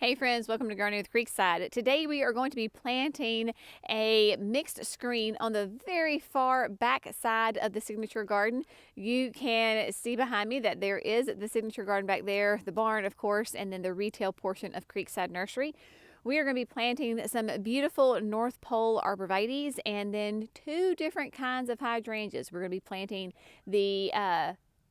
Hey friends, welcome to Gardening with Creekside. Today we are going to be planting a mixed screen on the very far back side of the signature garden. You can see behind me that there is the signature garden back there, the barn of course, and then the retail portion of Creekside Nursery. We are going to be planting some beautiful North Pole arborvitaes and then two different kinds of hydrangeas. We're going to be planting the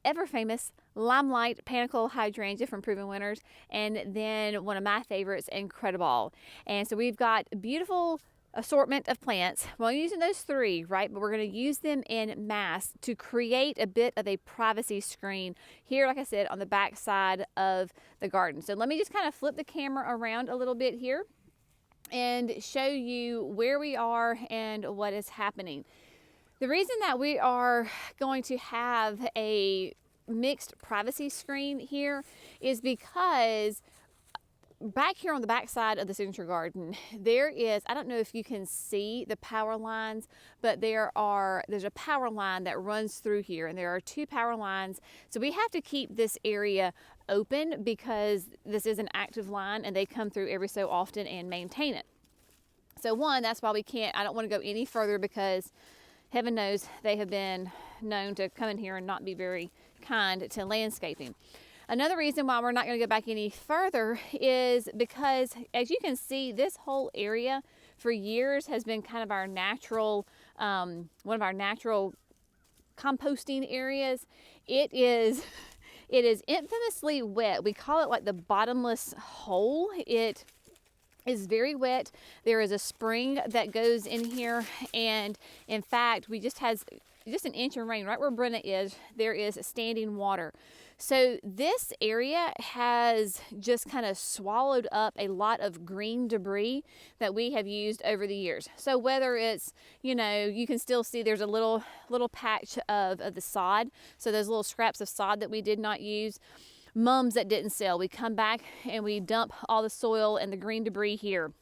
ever famous Limelight Panicle hydrangea from Proven Winners, and then one of my favorites, Incredible. And so we've got a beautiful assortment of plants. Well, I'm using those three, right? But we're going to use them in mass to create a bit of a privacy screen here, like I said, on the back side of the garden. So let me just kind of flip the camera around a little bit here and show you where we are and what is happening. The reason that we are going to have a mixed privacy screen here is because back here on the back side of the signature garden, there is, I don't know if you can see the power lines, but there's a power line that runs through here, and there are two power lines. So we have to keep this area open because this is an active line and they come through every so often and maintain it. So one, that's why I don't want to go any further because heaven knows they have been known to come in here and not be very kind to landscaping. Another reason why we're not going to go back any further is because, as you can see, this whole area for years has been kind of our natural, one of our natural composting areas. It is infamously wet. We call it like the bottomless hole. It is very wet. There is a spring that goes in here, and in fact we just had an inch of rain right where Brenna is. There is standing water. So this area has just kind of swallowed up a lot of green debris that we have used over the years. So whether it's, you can still see there's a little patch of the sod, so those little scraps of sod that we did not use, mums that didn't sell. We come back and we dump all the soil and the green debris here.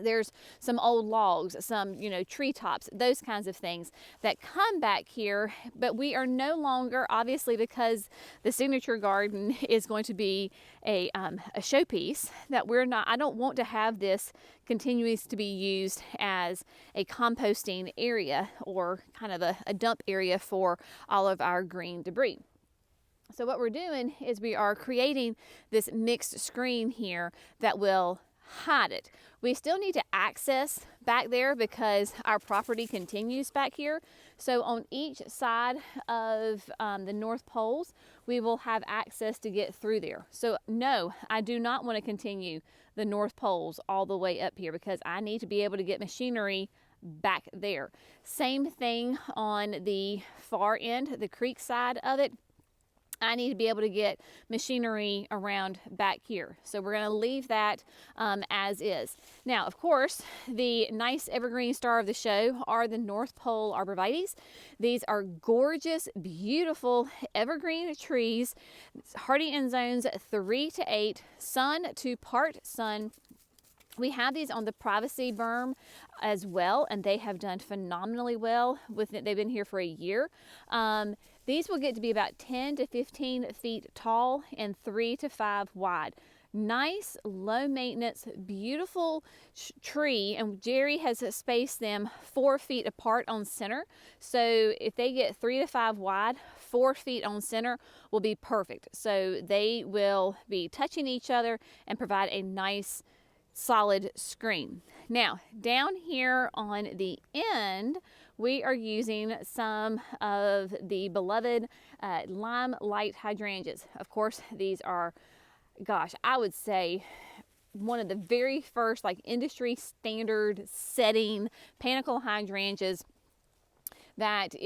There's some old logs, some, treetops, those kinds of things that come back here, but we are no longer, obviously because the signature garden is going to be a showpiece, that I don't want to have this continues to be used as a composting area or kind of a dump area for all of our green debris. So what we're doing is we are creating this mixed screen here that will hide it. We still need to access back there because our property continues back here. So on each side of the North Poles, we will have access to get through there. So no, I do not want to continue the North Poles all the way up here because I need to be able to get machinery back there. Same thing on the far end, the creek side of it. I need to be able to get machinery around back here. So we're going to leave that as is. Now, of course, the nice evergreen star of the show are the North Pole arborvitaes. These are gorgeous, beautiful evergreen trees, hardy in zones 3 to 8, sun to part sun. We have these on the privacy berm as well, and they have done phenomenally well with it. They've been here for a year. These will get to be about 10 to 15 feet tall and 3 to 5 wide. Nice, low maintenance, beautiful tree, and Jerry has spaced them 4 feet apart on center. So if they get 3 to 5 wide, 4 feet on center will be perfect. So they will be touching each other and provide a nice solid screen. Now down here on the end, we are using some of the beloved Limelight hydrangeas. Of course, these are, gosh, I would say one of the very first industry standard setting panicle hydrangeas that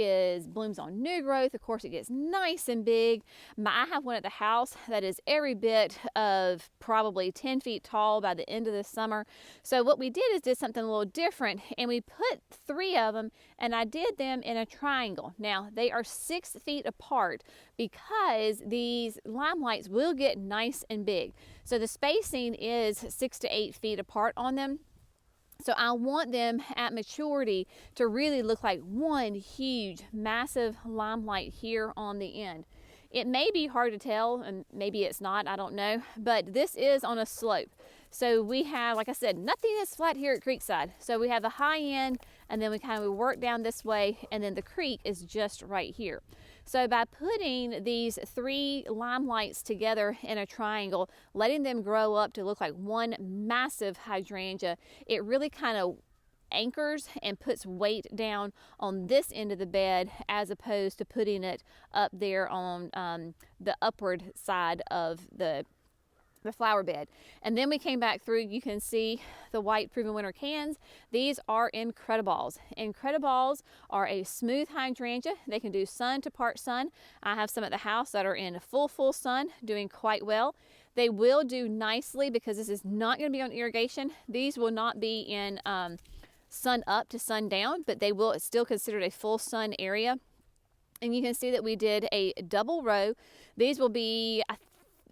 blooms on new growth. Of course, it gets nice and big. I have one at the house that is every bit of probably 10 feet tall by the end of the summer. So what we did something a little different, and we put 3 of them, and I did them in a triangle. Now, they are 6 feet apart because these limelights will get nice and big. So the spacing is 6 to 8 feet apart on them. So I want them at maturity to really look like one huge, massive limelight here on the end. It may be hard to tell, and maybe it's not, I don't know, but this is on a slope. So we have, like I said, nothing is flat here at Creekside. So we have the high end, and then we kind of work down this way, and then the creek is just right here. So by putting these 3 limelights together in a triangle, letting them grow up to look like one massive hydrangea, it really kind of anchors and puts weight down on this end of the bed, as opposed to putting it up there on the upward side of the flower bed. And then we came back through, you can see the white Proven Winter cans. These are Incrediballs. Incrediballs are a smooth hydrangea. They can do sun to part sun. I have some at the house that are in full sun, doing quite well. They will do nicely, because this is not going to be on irrigation. These will not be in sun up to sun down, but they will still considered a full sun area. And you can see that we did a double row. These will be, I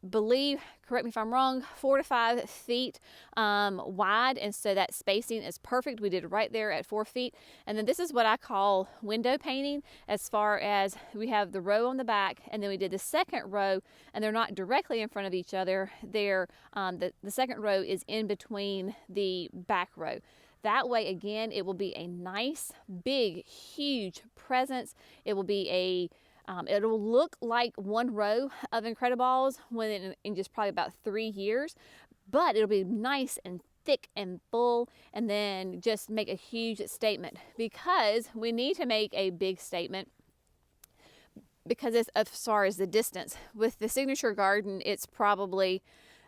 believe, correct me if I'm wrong, 4 to 5 feet wide, and so that spacing is perfect. We did right there at 4 feet. And then this is what I call window painting, as far as we have the row on the back, and then we did the second row, and they're not directly in front of each other. They're the second row is in between the back row. That way, again, it will be a nice, big, huge presence. It will be it'll look like one row of Incrediballs in just probably about 3 years, but it'll be nice and thick and full, and then just make a huge statement, because we need to make a big statement, because it's as far as the distance. With the signature garden, it's probably,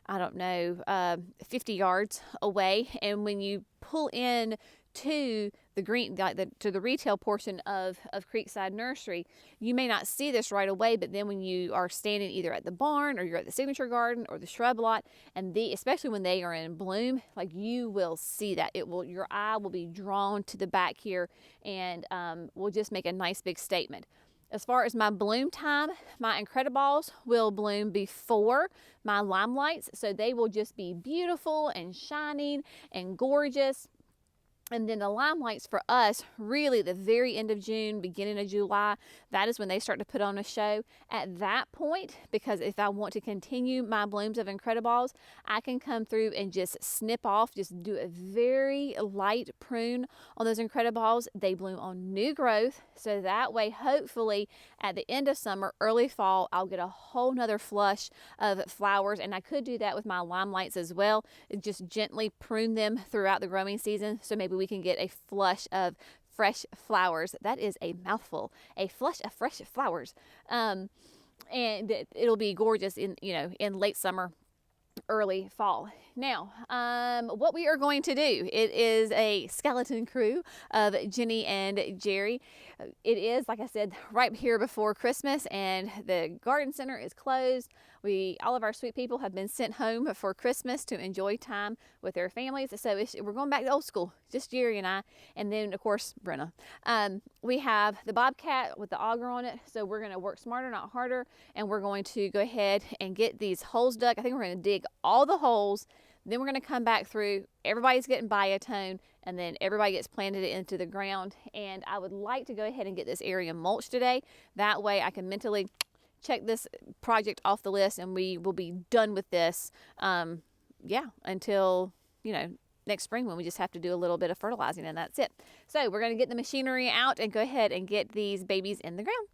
I don't know, 50 yards away, and when you pull in to the green, to the retail portion of Creekside Nursery, you may not see this right away, but then when you are standing either at the barn, or you're at the signature garden, or the shrub lot, and especially when they are in bloom, like, you will see that. Your eye will be drawn to the back here, and will just make a nice big statement. As far as my bloom time, my Incrediballs will bloom before my limelights, so they will just be beautiful and shining and gorgeous. And then the limelights for us, really the very end of June, beginning of July, that is when they start to put on a show. At that point, because if I want to continue my blooms of Incrediballs, I can come through and just snip off, just do a very light prune on those Incrediballs. They bloom on new growth, so that way, hopefully, at the end of summer, early fall, I'll get a whole nother flush of flowers. And I could do that with my limelights as well, just gently prune them throughout the growing season, so maybe we can get a flush of fresh flowers. That is a mouthful. A flush of fresh flowers. And it'll be gorgeous in late summer, early fall. Now, what we are going to do, it is a skeleton crew of Jenny and Jerry. It is, like I said, right here before Christmas, and the garden center is closed. All of our sweet people have been sent home for Christmas to enjoy time with their families. So we're going back to old school, just Jerry and I, and then of course Brenna. We have the Bobcat with the auger on it, so we're going to work smarter, not harder, and we're going to go ahead and get these holes dug. I think we're going to dig all the holes. Then we're going to come back through. Everybody's getting biotone, and then everybody gets planted into the ground. And I would like to go ahead and get this area mulched today. That way I can mentally check this project off the list, and we will be done with this, until, next spring, when we just have to do a little bit of fertilizing, and that's it. So we're going to get the machinery out and go ahead and get these babies in the ground.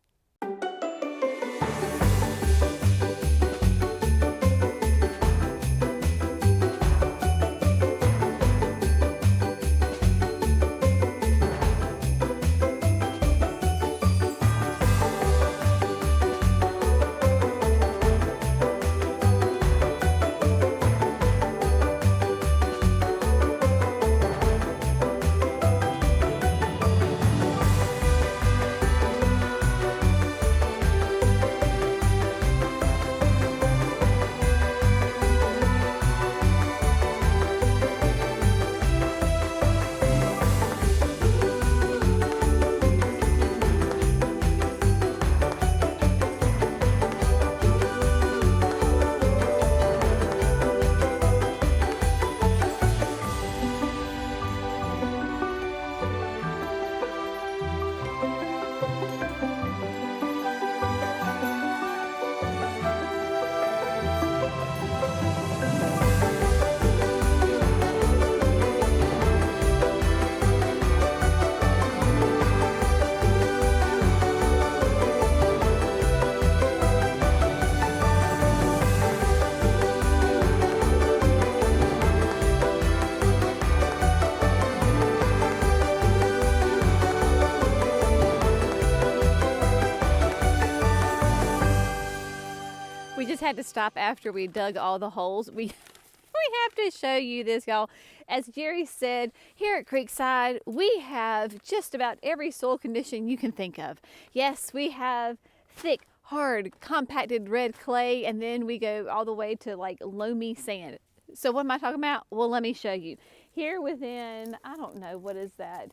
had to stop after we dug all the holes. We have to show you this, y'all. As Jerry said, here at Creekside, we have just about every soil condition you can think of. Yes, we have thick, hard, compacted red clay, and then we go all the way to like loamy sand. So what am I talking about? Well, let me show you. Here within, I don't know, what is that?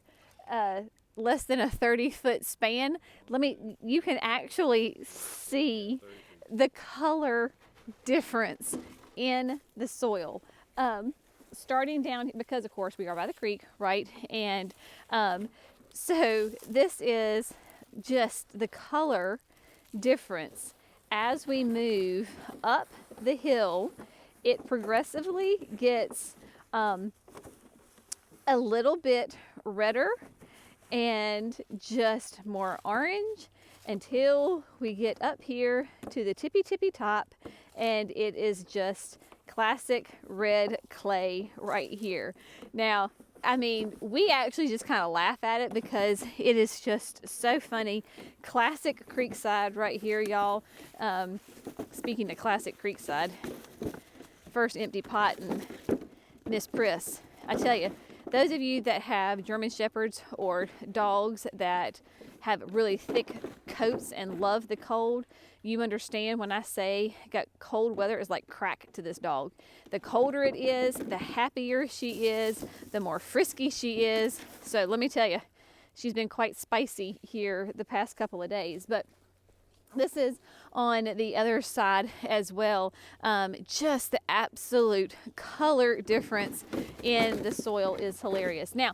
Less than a 30-foot span. You can actually see the color difference in the soil. Starting down, because of course we are by the creek, right? And so this is just the color difference. As we move up the hill, it progressively gets a little bit redder and just more orange until we get up here to the tippy top, and it is just classic red clay right here. Now, I mean, we actually just kind of laugh at it because it is just so funny. Classic Creekside right here, y'all. Speaking of classic Creekside, first empty pot and Miss Priss. I tell you, those of you that have German Shepherds or dogs that have really thick coats and love the cold, you understand when I say got cold weather is like crack to this dog. The colder it is, the happier she is, the more frisky she is. So let me tell you, she's been quite spicy here the past couple of days. But this is on the other side as well. Just the absolute color difference in the soil is hilarious. Now,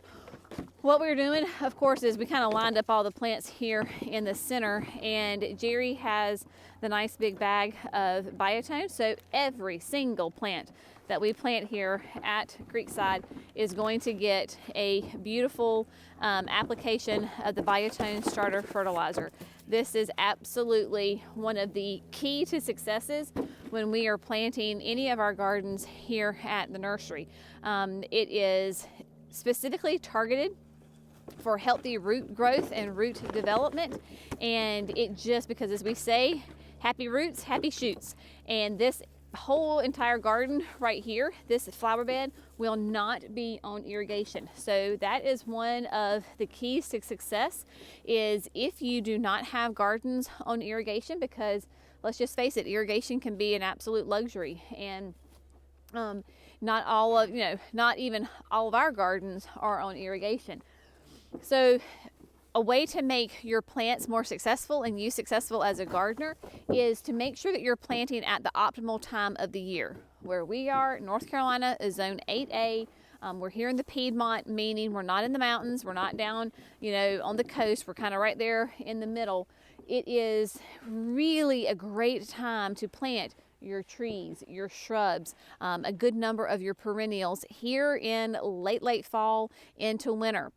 what we're doing, of course, is we kind of lined up all the plants here in the center, and Jerry has the nice big bag of biotone. So every single plant that we plant here at Creekside is going to get a beautiful application of the biotone starter fertilizer. This is absolutely one of the key to successes when we are planting any of our gardens here at the nursery. It is specifically targeted for healthy root growth and root development, and it just, because as we say, happy roots, happy shoots. And this whole entire garden right here, this flower bed, will not be on irrigation. So that is one of the keys to success, is if you do not have gardens on irrigation, because let's just face it, irrigation can be an absolute luxury, and not even all of our gardens are on irrigation. So a way to make your plants more successful and you successful as a gardener is to make sure that you're planting at the optimal time of the year. Where we are, North Carolina is zone 8A. We're here in the Piedmont, meaning we're not in the mountains. We're not down, on the coast. We're kind of right there in the middle. It is really a great time to plant your trees, your shrubs, a good number of your perennials here in late fall into winter.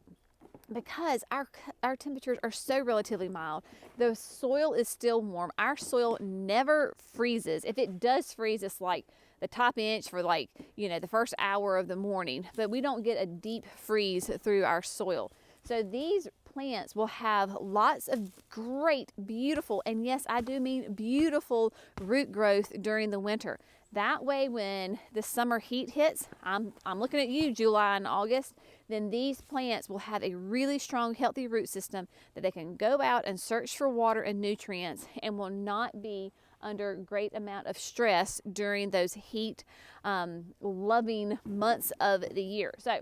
Because our temperatures are so relatively mild, the soil is still warm. Our soil never freezes. If it does freeze, it's like the top inch for the first hour of the morning, but we don't get a deep freeze through our soil. So these plants will have lots of great, beautiful, and yes, I do mean beautiful root growth during the winter. That way, when the summer heat hits, I'm looking at you, July and August, then these plants will have a really strong, healthy root system that they can go out and search for water and nutrients, and will not be under great amount of stress during those heat loving months of the year. So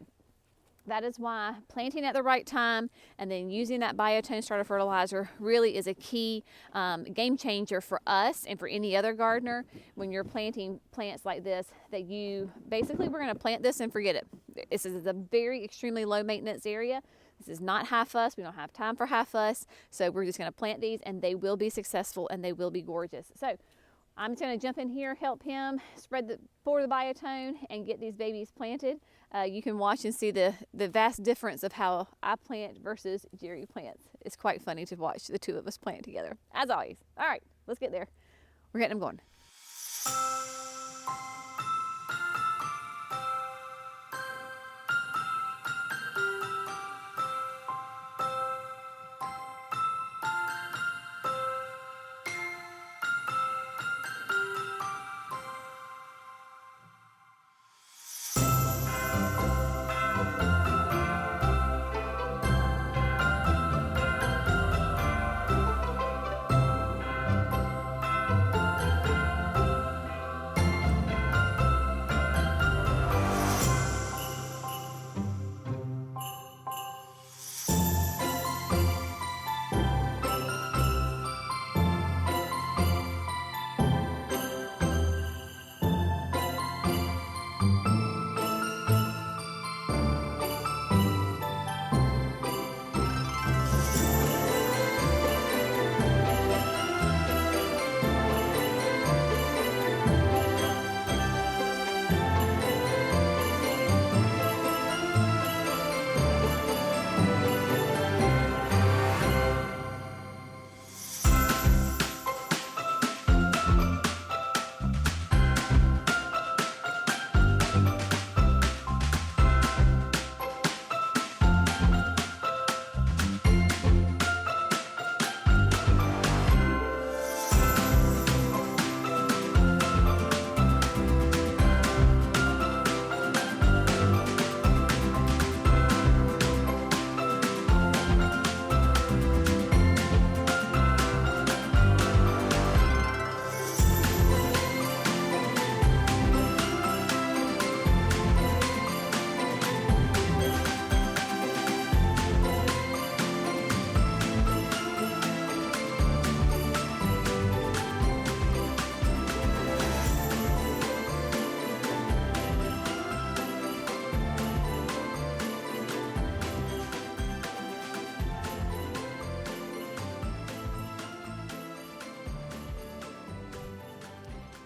that is why planting at the right time and then using that biotone starter fertilizer really is a key game changer for us and for any other gardener when you're planting plants like this, that you basically, we're going to plant this and forget it. This is a very extremely low maintenance area. This is not high fuss. We don't have time for high fuss. So we're just going to plant these, and they will be successful and they will be gorgeous. So I'm just going to jump in here, help him pour the biotone and get these babies planted. You can watch and see the vast difference of how I plant versus Jerry plants. It's quite funny to watch the two of us plant together, as always. All right, let's get there. We're getting them going.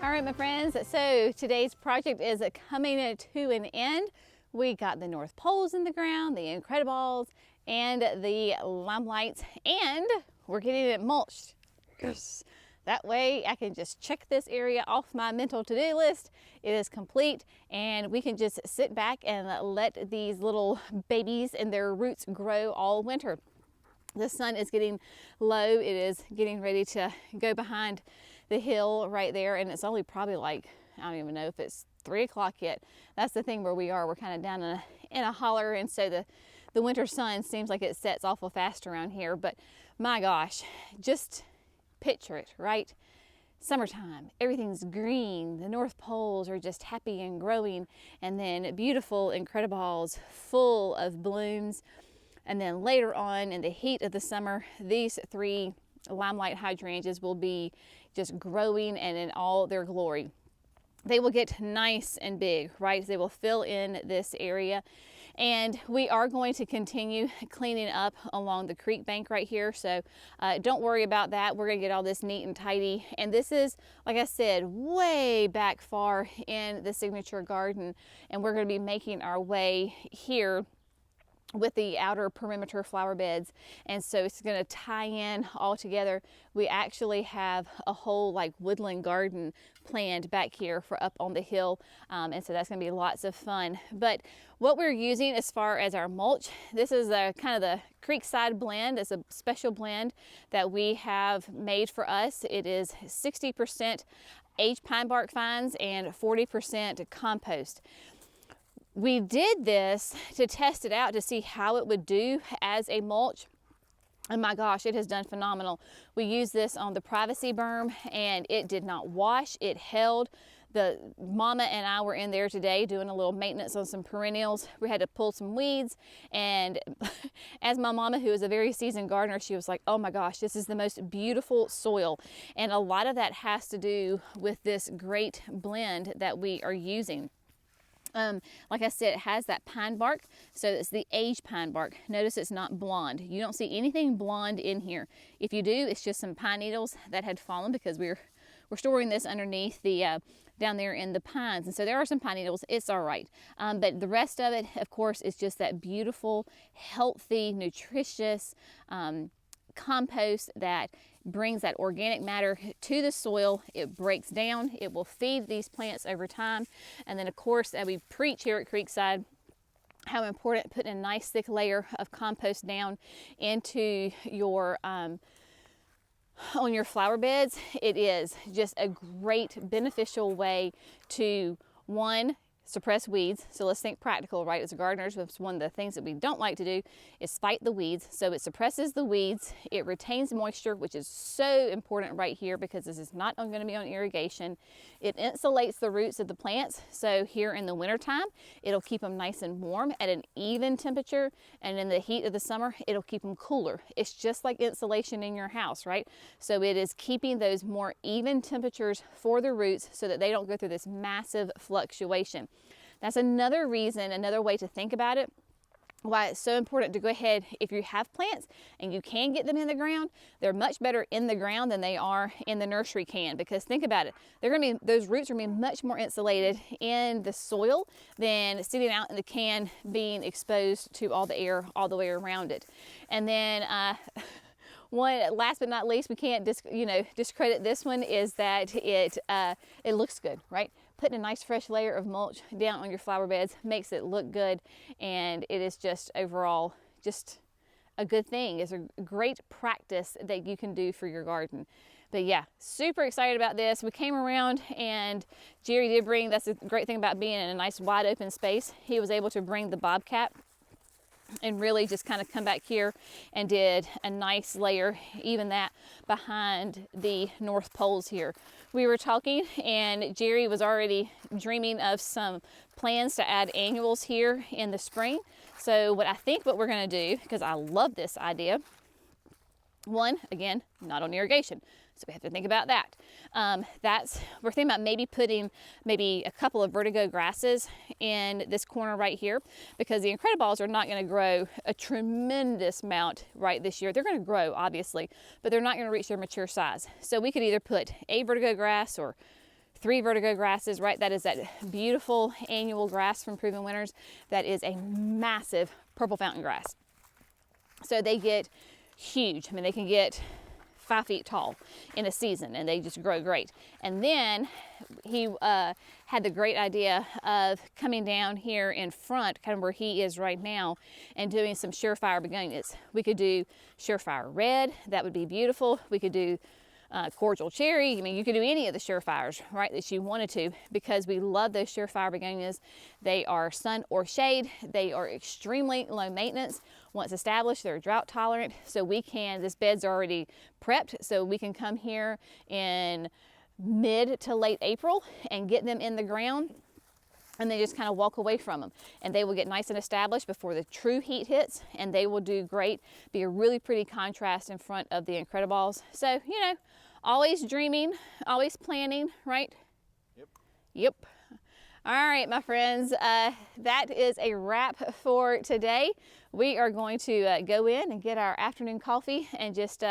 All right, my friends, so today's project is coming to an end. We got the North Poles in the ground, the Incredibles, and the Limelights, and we're getting it mulched. Yes. That way I can just check this area off my mental to-do list. It is complete, and we can just sit back and let these little babies and their roots grow all winter. The sun is getting low. It is getting ready to go behind the hill right there, and it's only probably like, I don't even know if it's 3 o'clock yet. That's the thing where we are. We're kind of down in a holler, and so the winter sun seems like it sets awful fast around here. But my gosh, just picture it, right? Summertime, everything's green. The North Poles are just happy and growing, and then beautiful Incredibles full of blooms. And then later on in the heat of the summer, these 3 Limelight hydrangeas will be just growing and in all their glory. They will get nice and big, right? They will fill in this area. And we are going to continue cleaning up along the creek bank right here. So don't worry about that. We're gonna get all this neat and tidy. And this is, like I said, way back far in the signature garden. And we're gonna be making our way here with the outer perimeter flower beds, and so it's going to tie in all together. We actually have a whole like woodland garden planned back here for up on the hill, and so that's going to be lots of fun. But what we're using as far as our mulch, this is a kind of the Creekside blend. It's a special blend that we have made for us. It is 60% aged pine bark fines and 40% compost. We did this to test it out to see how it would do as a mulch. And my gosh, it has done phenomenal. We used this on the privacy berm and it did not wash, it held. The mama and I were in there today doing a little maintenance on some perennials. We had to pull some weeds, and as my mama, who is a very seasoned gardener, she was like, oh my gosh, this is the most beautiful soil. And a lot of that has to do with this great blend that we are using. Like I said, it has that pine bark, so it's the aged pine bark. Notice it's not blonde. You don't see anything blonde in here. If you do, it's just some pine needles that had fallen because we're storing this underneath the down there in the pines, and so there are some pine needles. It's all right, but the rest of it, of course, is just that beautiful, healthy, nutritious compost that brings that organic matter to the soil. It breaks down, it will feed these plants over time. And then of course, as we preach here at Creekside, how important putting a nice thick layer of compost down into your on your flower beds. It is just a great beneficial way to, one, suppress weeds. So let's think practical, right? As gardeners, it's one of the things that we don't like to do is fight the weeds. So it suppresses the weeds, it retains moisture, which is so important right here because this is not going to be on irrigation. It insulates the roots of the plants. So here in the wintertime, it'll keep them nice and warm at an even temperature. And in the heat of the summer, it'll keep them cooler. It's just like insulation in your house, right? So it is keeping those more even temperatures for the roots so that they don't go through this massive fluctuation. That's another reason, another way to think about it, why it's so important to go ahead, if you have plants and you can get them in the ground, they're much better in the ground than they are in the nursery can. Because think about it, those roots are going to be much more insulated in the soil than sitting out in the can being exposed to all the air all the way around it. And then last but not least, we can't discredit this one, is that it looks good, right? Putting a nice fresh layer of mulch down on your flower beds makes it look good, and it is just overall just a good thing. It's a great practice that you can do for your garden. But yeah, super excited about this. We came around and Jerry did bring, that's the great thing about being in a nice wide open space, he was able to bring the bobcat and really just kind of come back here and did a nice layer, even that behind the North Poles here. We were talking and Jerry was already dreaming of some plans to add annuals here in the spring. So what we're going to do, because I love this idea, one, again, not on irrigation, so we have to think about that. We're thinking about maybe putting a couple of vertigo grasses in this corner right here, because the Incredibles are not going to grow a tremendous amount right this year. They're going to grow, obviously, but they're not going to reach their mature size. So we could either put a vertigo grass or 3 vertigo grasses, right? That is that beautiful annual grass from Proven Winners. That is a massive purple fountain grass. So they get huge. I mean, they can get 5 feet tall in a season, and they just grow great. And then he had the great idea of coming down here in front, kind of where he is right now, and doing some surefire begonias. We could do surefire red, that would be beautiful. We could do cordial cherry. I mean, you could do any of the surefires, right, that you wanted to, because we love those surefire begonias. They are sun or shade. They are extremely low maintenance. Once established, they're drought tolerant. So we can, this bed's already prepped, so we can come here in mid to late April and get them in the ground, and then just kind of walk away from them, and they will get nice and established before the true heat hits, and they will do great, be a really pretty contrast in front of the Incrediballs. So, you know, always dreaming, always planning, right? Yep. All right, my friends, that is a wrap for today. We are going to go in and get our afternoon coffee and just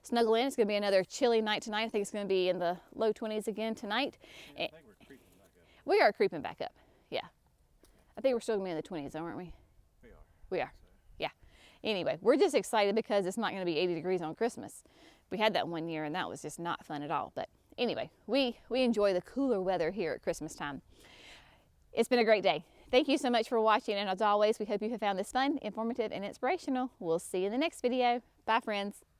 snuggle in. It's going to be another chilly night tonight. I think it's going to be in the low 20s again tonight. Yeah, I think we're creeping back up. We are creeping back up, yeah. I think we're still going to be in the 20s, though, aren't we? We are. We are, yeah. Anyway, we're just excited because it's not going to be 80 degrees on Christmas. We had that one year, and that was just not fun at all. But anyway, we enjoy the cooler weather here at Christmas time. It's been a great day. Thank you so much for watching, and as always, we hope you have found this fun, informative, and inspirational. We'll see you in the next video. Bye, friends.